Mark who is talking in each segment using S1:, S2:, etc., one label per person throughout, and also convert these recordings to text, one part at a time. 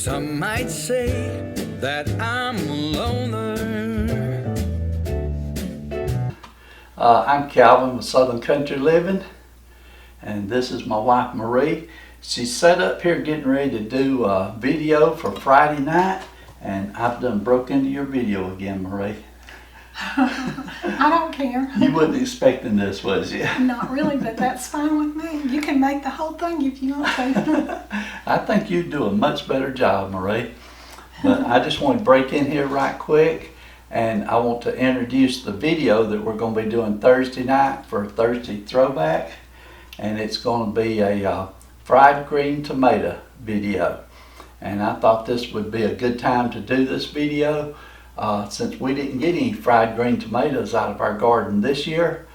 S1: Some might say that I'm a loner.
S2: I'm Calvin with Southern Country Living, and this is my wife Marie. She's set up here getting ready to do a video for Friday night, and I've done broke into your video again, Marie.
S3: I don't care.
S2: You wasn't expecting this, was you?
S3: Not really, but that's fine with me. You can make the whole thing if you want to.
S2: I think you'd do a much better job, Marie. But I just want to break in here right quick, and I want to introduce the video that we're going to be doing Thursday night for Thursday Throwback. And it's going to be a fried green tomato video. And I thought this would be a good time to do this video since we didn't get any fried green tomatoes out of our garden this year.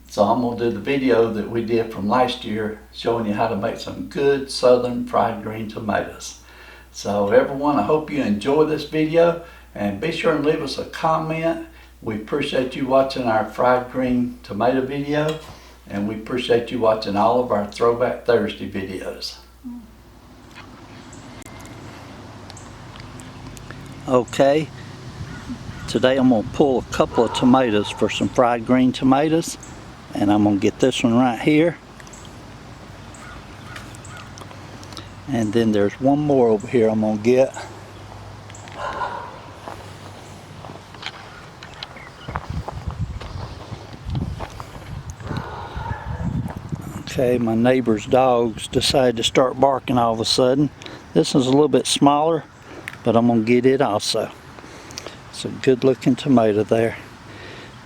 S2: So I'm going to do the video that we did from last year, showing you how to make some good southern fried green tomatoes. So everyone, I hope you enjoy this video, and be sure and leave us a comment. We appreciate you watching our fried green tomato video, and we appreciate you watching all of our Throwback Thursday videos. Okay, today I'm going to pull a couple of tomatoes for some fried green tomatoes, and I'm going to get this one right here. And then there's one more over here I'm going to get. Okay, my neighbor's dogs decided to start barking all of a sudden. This is a little bit smaller, but I'm going to get it also. It's a good looking tomato there.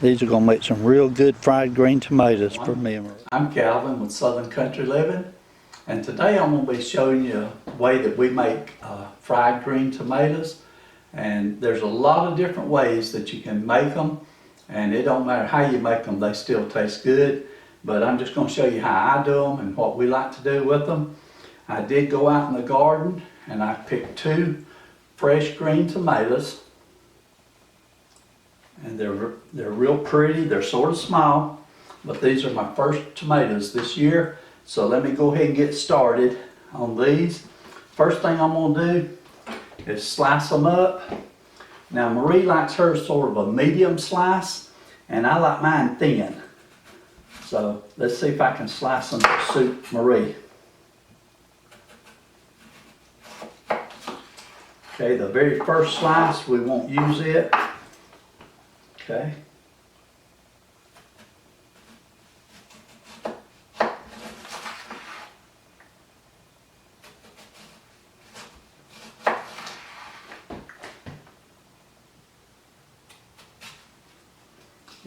S2: These are going to make some real good fried green tomatoes for me. I'm Calvin with Southern Country Living, and today I'm going to be showing you a way that we make fried green tomatoes. And there's a lot of different ways that you can make them, and it don't matter how you make them, they still taste good. But I'm just going to show you how I do them and what we like to do with them. I did go out in the garden and I picked 2 fresh green tomatoes, and they're real pretty. They're sort of small, but these are my first tomatoes this year. So let me go ahead and get started on these. First thing I'm going to do is slice them up. Now Marie likes hers sort of a medium slice, and I like mine thin. So let's see if I can slice them to suit Marie. Okay, the very first slice, we won't use it. Okay.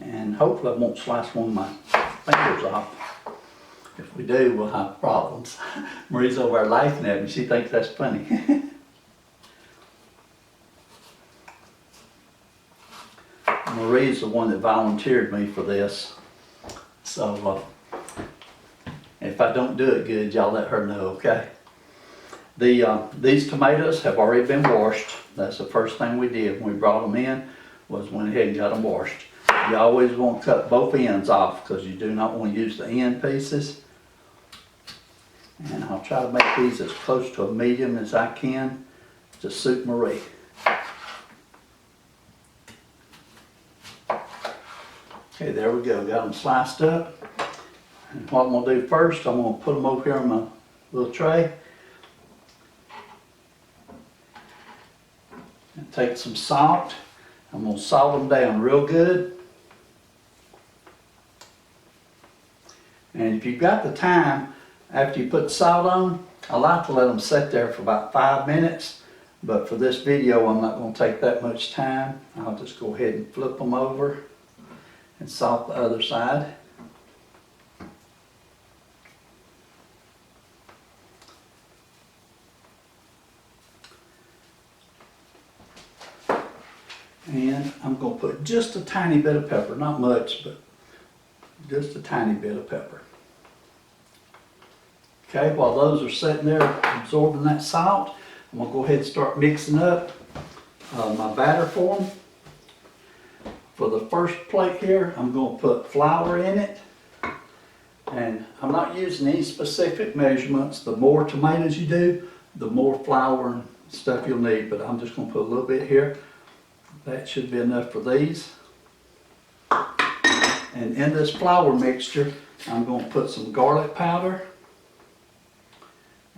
S2: And hopefully I won't slice one of my fingers off. If we do, we'll have problems. Marie's over there laughing at me. She thinks that's funny. Marie's the one that volunteered me for this. So if I don't do it good, y'all let her know, okay? These tomatoes have already been washed. That's the first thing we did when we brought them in, was went ahead and got them washed. You always want to cut both ends off because you do not want to use the end pieces. And I'll try to make these as close to a medium as I can to suit Marie. Okay, there we go. Got them sliced up. And what I'm going to do first, I'm going to put them over here on my little tray. And take some salt. I'm going to salt them down real good. And if you've got the time, after you put the salt on, I like to let them sit there for about 5 minutes. But for this video, I'm not going to take that much time. I'll just go ahead and flip them over and salt the other side. And I'm going to put just a tiny bit of pepper, not much, but just a tiny bit of pepper. Okay, while those are sitting there absorbing that salt, I'm going to go ahead and start mixing up my batter for them. For the first plate here, I'm going to put flour in it. And I'm not using any specific measurements. The more tomatoes you do, the more flour stuff you'll need, but I'm just gonna put a little bit here. That should be enough for these. And in this flour mixture, I'm gonna put some garlic powder.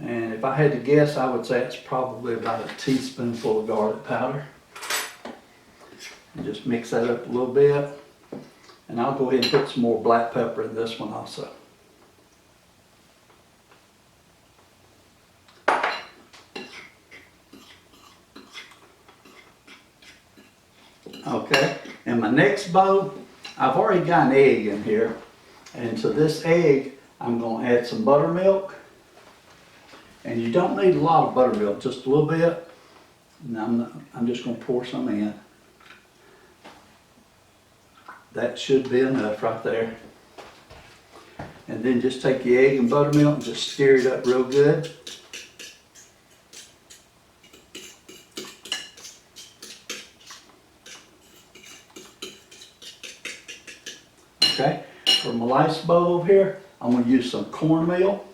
S2: And if I had to guess, I would say it's probably about a teaspoonful of garlic powder. And just mix that up a little bit. And I'll go ahead and put some more black pepper in this one also. Okay, in my next bowl, I've already got an egg in here. And to this egg, I'm gonna add some buttermilk. And you don't need a lot of buttermilk, just a little bit. And I'm just gonna pour some in. That should be enough right there. And then just take the egg and buttermilk and just stir it up real good. Okay, for my last bowl over here, I'm going to use some cornmeal.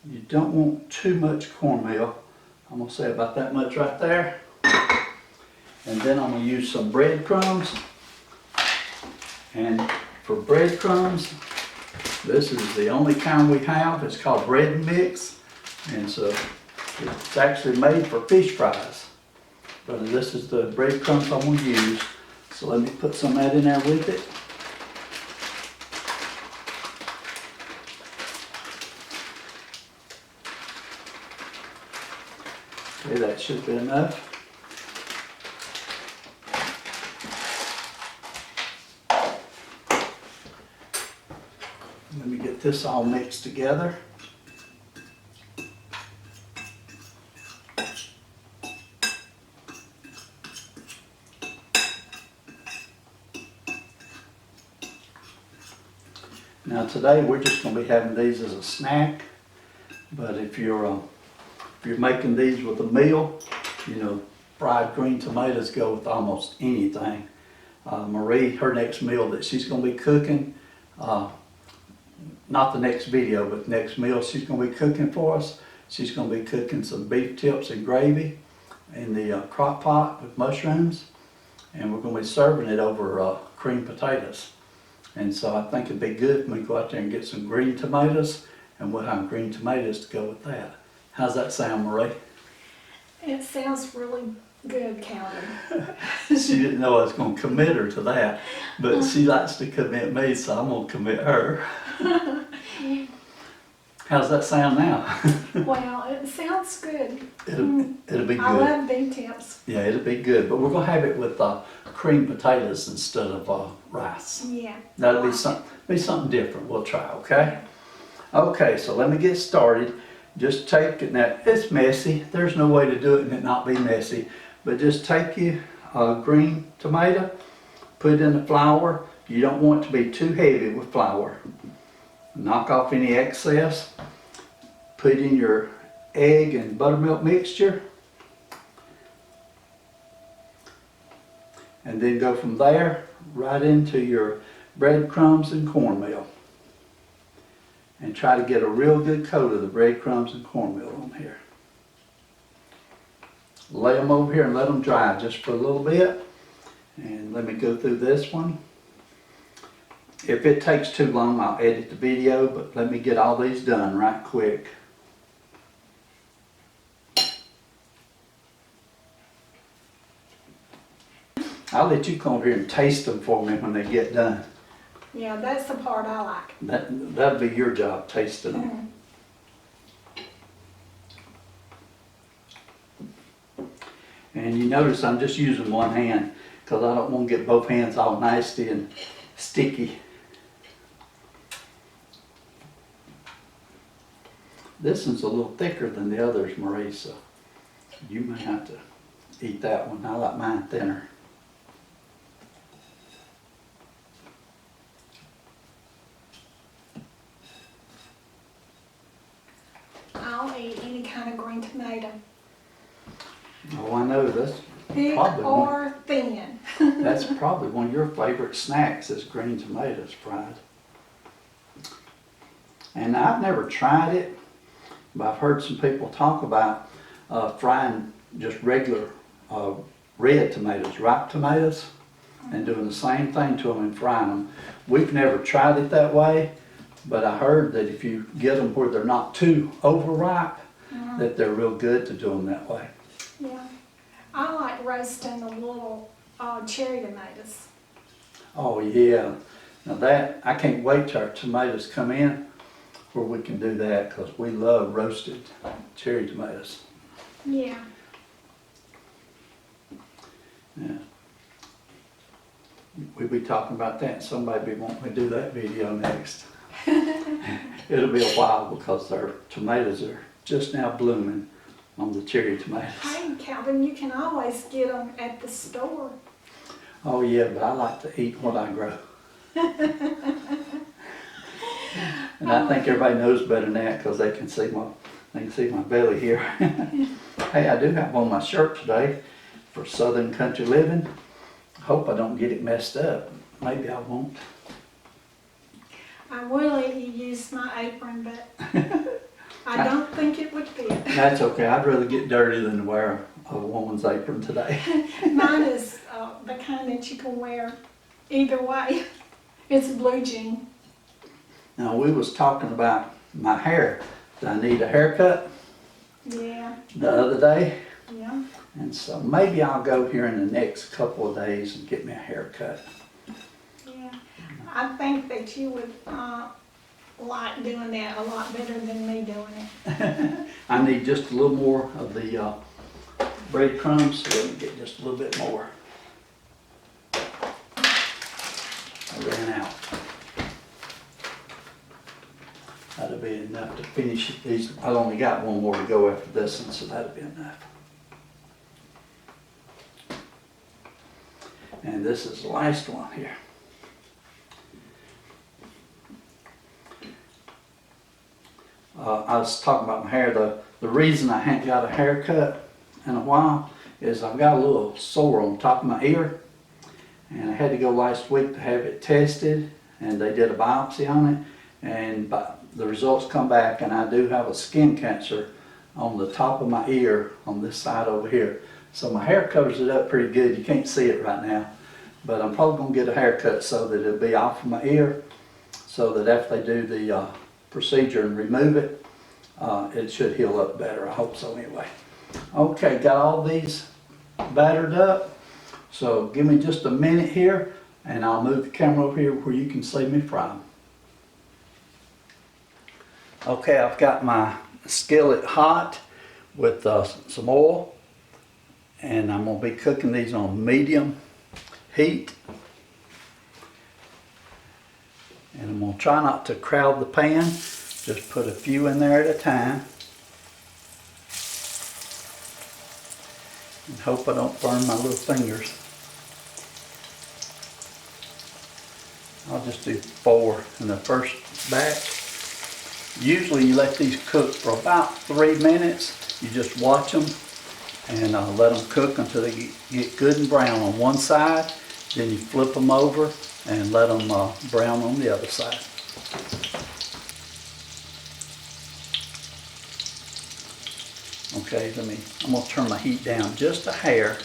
S2: You don't want too much cornmeal. I'm going to say about that much right there. And then I'm going to use some breadcrumbs. And for breadcrumbs, this is the only kind we have. It's called bread and mix. And so it's actually made for fish fries. But this is the breadcrumbs I'm going to use. So let me put some of that in there with it. Okay, that should be enough. Let me get this all mixed together. Now today we're just going to be having these as a snack, but if you're making these with a meal, you know, fried green tomatoes go with almost anything. Marie, her next meal that she's going to be cooking, not the next video, but next meal she's going to be cooking for us, she's going to be cooking some beef tips and gravy in the crock pot with mushrooms, and we're going to be serving it over creamed potatoes. And so I think it'd be good when we go out there and get some green tomatoes, and we'll have green tomatoes to go with that. How's that sound, Marie?
S3: It sounds really good, Calvin.
S2: She didn't know I was going to commit her to that, but she likes to commit me, so I'm going to commit her. How's that sound now?
S3: Well, it sounds good.
S2: It'll be good.
S3: I love beef tips.
S2: Yeah, it'll be good, but we're going to have it with creamed potatoes instead of rice.
S3: Yeah.
S2: That'll be something different. We'll try, okay? Okay, so let me get started. Just take it, now it's messy. There's no way to do it and it not be messy. But just take your green tomato, put it in the flour. You don't want it to be too heavy with flour. Knock off any excess. Put in your egg and buttermilk mixture. And then go from there right into your breadcrumbs and cornmeal. And try to get a real good coat of the breadcrumbs and cornmeal on here. Lay them over here and let them dry just for a little bit. And let me go through this one. If it takes too long, I'll edit the video, but let me get all these done right quick. I'll let you come over here and taste them for me when they get done.
S3: Yeah, that's the part I like.
S2: That'll be your job, tasting them. And you notice I'm just using one hand because I don't want to get both hands all nasty and sticky. This one's a little thicker than the others, Marie, so you may have to eat that one. I like mine thinner.
S3: I'll eat any kind of green tomato.
S2: Oh, I know, that's
S3: Thick
S2: probably
S3: or thin.
S2: that's probably one of your favorite snacks is green tomatoes fried. And I've never tried it, but I've heard some people talk about frying just regular red tomatoes, ripe tomatoes, and doing the same thing to them and frying them. We've never tried it that way, but I heard that if you get them where they're not too overripe, that they're real good to do them that way.
S3: Yeah. I like roasting the little cherry tomatoes.
S2: Oh yeah, now that, I can't wait till our tomatoes come in where we can do that, because we love roasted cherry tomatoes.
S3: Yeah.
S2: Yeah. We'll be talking about that. Somebody be wanting me to do that video next. It'll be a while because our tomatoes are just now blooming on the cherry tomatoes.
S3: Hey, Calvin, you can always get them at the store.
S2: Oh yeah, but I like to eat what I grow. And I think everybody knows better than that because they can see my belly here. Hey, I do have on my shirt today for Southern Country Living. I hope I don't get it messed up. Maybe I won't.
S3: I would let you use my apron, but I don't think it would fit.
S2: That's okay. I'd rather get dirty than to wear a woman's apron today.
S3: Mine is the kind that you can wear either way. It's blue jean.
S2: Now, we was talking about my hair. Do I need a haircut
S3: Yeah,
S2: the other day?
S3: yeah.
S2: And so maybe I'll go here in the next couple of days and get me a haircut.
S3: Yeah, I think that you would like doing that a lot better than me doing it.
S2: I need just a little more of the breadcrumbs, so let me get just a little bit more. I ran out. That'll be enough to finish these. I've only got one more to go after this one, so that'll be enough. And this is the last one here. I was talking about my hair. The reason I haven't got a haircut in a while is I've got a little sore on top of my ear. And I had to go last week to have it tested, and they did a biopsy on it. And the results come back, and I do have a skin cancer on the top of my ear on this side over here. So my hair covers it up pretty good. You can't see it right now. But I'm probably going to get a haircut so that it'll be off of my ear, so that after they do the procedure and remove it, it should heal up better. I hope so anyway. Okay, got all these battered up. So give me just a minute here, and I'll move the camera over here where you can see me fry them. Okay, I've got my skillet hot with some oil, and I'm going to be cooking these on medium heat. And I'm going to try not to crowd the pan, just put a few in there at a time. And hope I don't burn my little fingers. I'll just do 4 in the first batch. Usually you let these cook for about 3 minutes. You just watch them and let them cook until they get good and brown on one side. Then you flip them over and let them brown on the other side. Okay, I'm going to turn my heat down just a hair.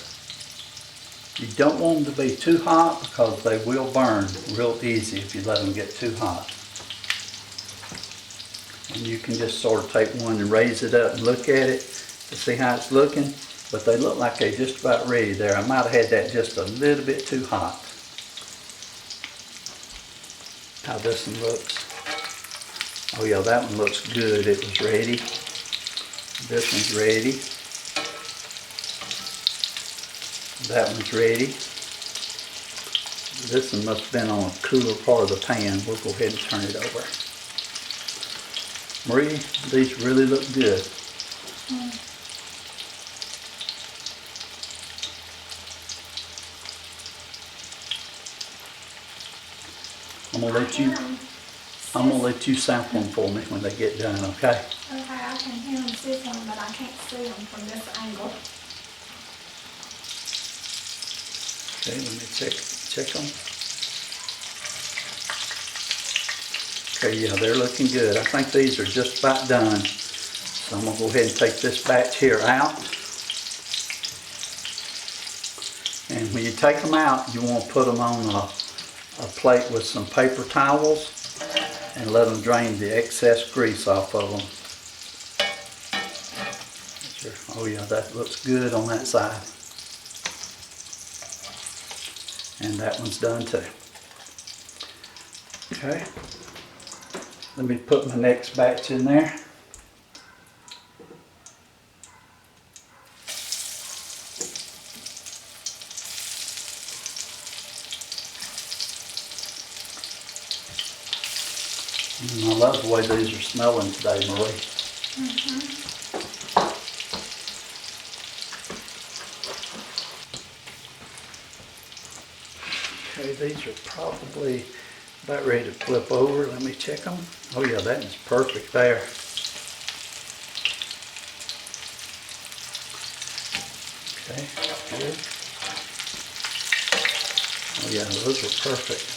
S2: You don't want them to be too hot because they will burn real easy if you let them get too hot. And you can just sort of take one and raise it up and look at it to see how it's looking. But they look like they're just about ready there. I might have had that just a little bit too hot. How this one looks. Oh yeah, that one looks good. It was ready. This one's ready. That one's ready. This one must have been on a cooler part of the pan. We'll go ahead and turn it over. Marie, these really look good. I'm gonna let you sample them for me when they get done, okay?
S3: Okay, I can hear them sizzling, but I can't see them from this angle.
S2: Okay, let me check them. Okay, yeah, they're looking good. I think these are just about done. So I'm gonna go ahead and take this batch here out. And when you take them out, you want to put them on a plate with some paper towels and let them drain the excess grease off of them. Oh yeah, that looks good on that side. And that one's done too. Okay, let me put my next batch in there. I love the way these are smelling today, Marie. Okay, these are probably about ready to flip over. Let me check them. Oh yeah, that is perfect there. Okay, good. Oh yeah, those are perfect.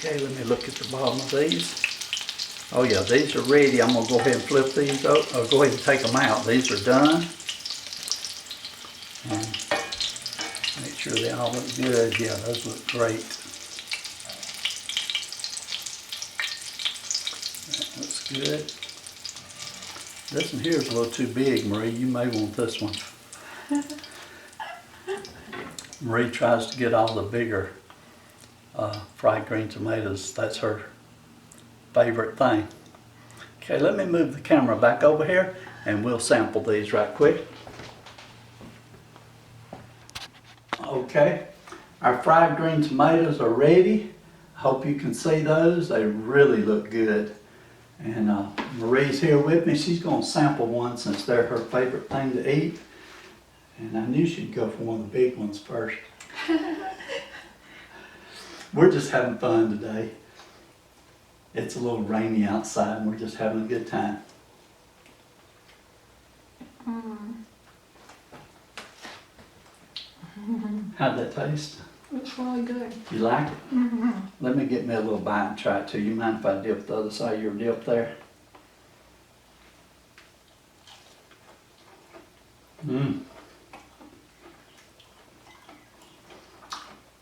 S2: Okay, let me look at the bottom of these. Oh yeah, these are ready. I'm gonna go ahead and flip these up, or go ahead and take them out. These are done. And make sure they all look good. Yeah, those look great. That looks good. This one here is a little too big, Marie. You may want this one. Marie tries to get all the bigger fried green tomatoes. That's her favorite thing. Okay, let me move the camera back over here and we'll sample these right quick. Okay, our fried green tomatoes are ready. Hope you can see those. They really look good. And Marie's here with me. She's going to sample one since they're her favorite thing to eat. And I knew she'd go for one of the big ones first. We're just having fun today. It's a little rainy outside and we're just having a good time. How'd that taste?
S3: It's really good.
S2: You like it? Let me get me a little bite and try it too. You mind if I dip the other side of your dip there?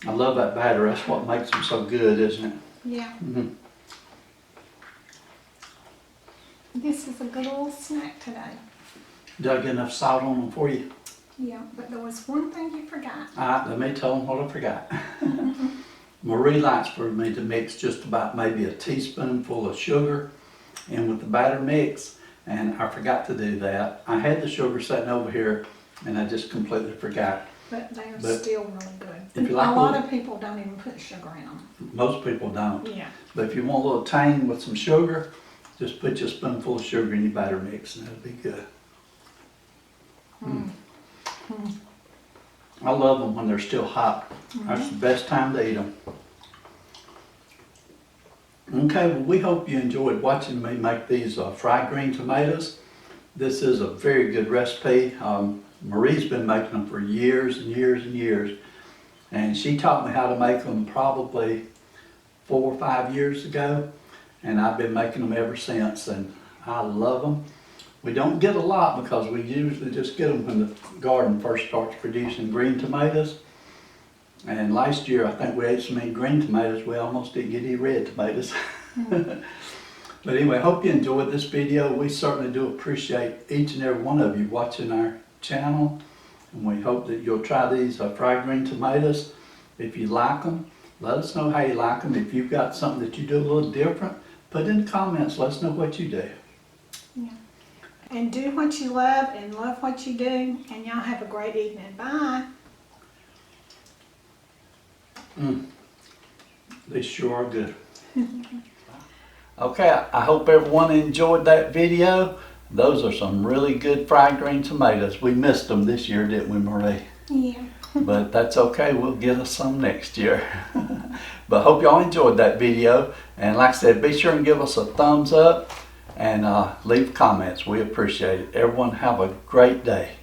S2: I love that batter. That's what makes them so good, isn't it?
S3: Yeah. This is a good little snack today.
S2: Did I get enough salt on them for you?
S3: Yeah, but there was one thing you forgot.
S2: Alright, let me tell them what I forgot. Marie likes for me to mix just about maybe a teaspoonful of sugar in with the batter mix, and I forgot to do that. I had the sugar sitting over here and I just completely forgot.
S3: But they are still really good.
S2: If you like
S3: a lot of people don't even put sugar in them.
S2: Most people don't.
S3: Yeah.
S2: But if you want a little tang with some sugar, just put your spoonful of sugar in your batter mix and it'll be good. I love them when they're still hot. That's the best time to eat them. Okay, well we hope you enjoyed watching me make these fried green tomatoes. This is a very good recipe. Marie's been making them for years and years and years. And she taught me how to make them probably 4 or 5 years ago. And I've been making them ever since, and I love them. We don't get a lot because we usually just get them when the garden first starts producing green tomatoes. And last year I think we ate so many green tomatoes we almost didn't get any red tomatoes. But anyway, I hope you enjoyed this video. We certainly do appreciate each and every one of you watching our channel. And we hope that you'll try these fried green tomatoes. If you like them, let us know how you like them. If you've got something that you do a little different, put in the comments. Let us know what you do.
S3: Yeah. And do what you love and love what you do. And y'all have a great evening. Bye.
S2: They sure are good. Okay, I hope everyone enjoyed that video. Those are some really good fried green tomatoes. We missed them this year, didn't we, Marie?
S3: Yeah.
S2: But that's okay, we'll get us some next year. But hope y'all enjoyed that video. And like I said, be sure and give us a thumbs up. and leave comments. We appreciate it. Everyone have a great day.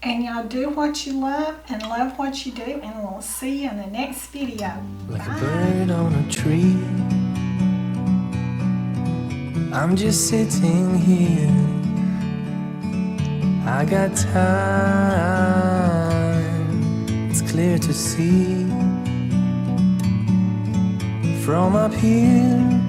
S3: And y'all do what you love and love what you do, and we'll see you in the next video.
S4: Like a
S3: Bye.
S4: bird on a tree, I'm just sitting here. I got time, it's clear to see. From up here